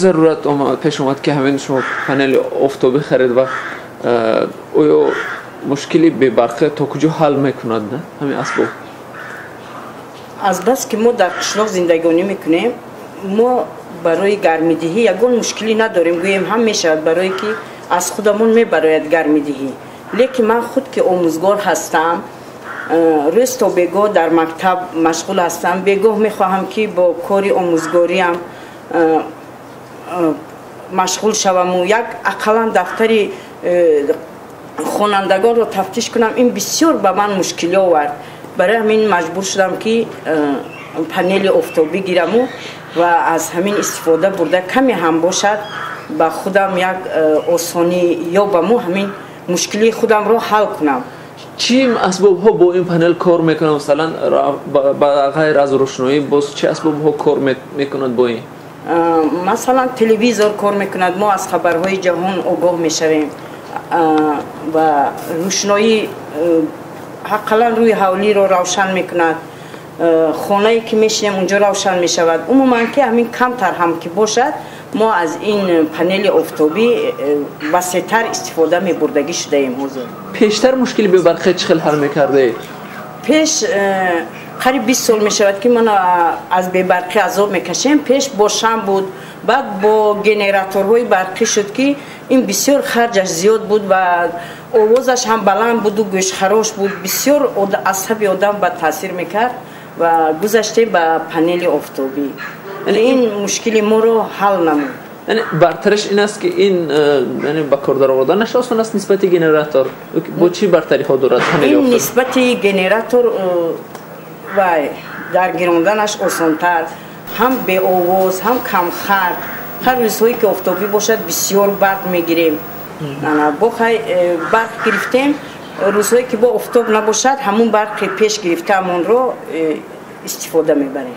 ضرورت پیش اومد که همین شما پنل آفتابی خرید و آیا مشکلی به برق تا کجا حل میکند نه همین اسباب؟ از بس که ما در قشلاق زندگانی میکنیم ما برای گرمیدهی یگان مشکلی نداریم، گوییم هم میشود برای که از خودمون میبراید گرمیدهی. لیکن من خود که آموزگار هستم روز تا بگاه در مکتب مشغول هستم، بگاه میخواهم که با کاری آموزگاریم مشغول شوم و یک اقلا دفتری خوانندگان رو تفتیش کنم. این بسیار به من مشکلی آورد، برای همین مجبور شدم که پنل آفتابی گیرم و از همین استفاده برده کمی هم باشد با خودم یک آسانی یابم و همین مشکلی خودم رو حل کنم. چی اسباب ها با این پنل کار میکنه؟ مثلا با غیر از روشنایی باز چه اسباب ها کار میکند با این؟ مثلا تلویزیون کار میکند، ما از خبرهای جهان آگاه میشویم و روشنایی حقلا روی حولی رو روشن میکند، خانه‌ای که میشیم اونجا روشن میشود. عموما که همین کمتر هم که باشد ما از این پنل آفتابی وسیع‌تر استفاده میبردگی شده ایم. حضور پیشتر مشکلی به برق چه خیلی حل میکرده؟ پیش قریب 20 سال میشود که من از بی برقی عذاب میکشیم. پیش با شمع بود، بعد با گنراتورهای برقی شد که این بسیار خرجش زیاد بود و آوازش هم بلند بود و گوش خراش بود، بسیار عصب آدم به تاثیر میکرد و گذشته به پنل آفتابی. این مشکلی ما رو حل نمود. یعنی برترش این است که این یعنی با کار در آوردنش آسان است نسبت گنراتور. با چی برتری ها دارد پنل آفتابی؟ این نسبت گنراتور و در گیراندنش آسان‌تر، هم به آواز هم کم خرج. هر روزهایی که آفتابی باشد بسیار برق میگیریم. بخوای برق گرفتیم روزهایی که با آفتاب نباشد همون برق پیش گرفته همون رو استفاده میبریم.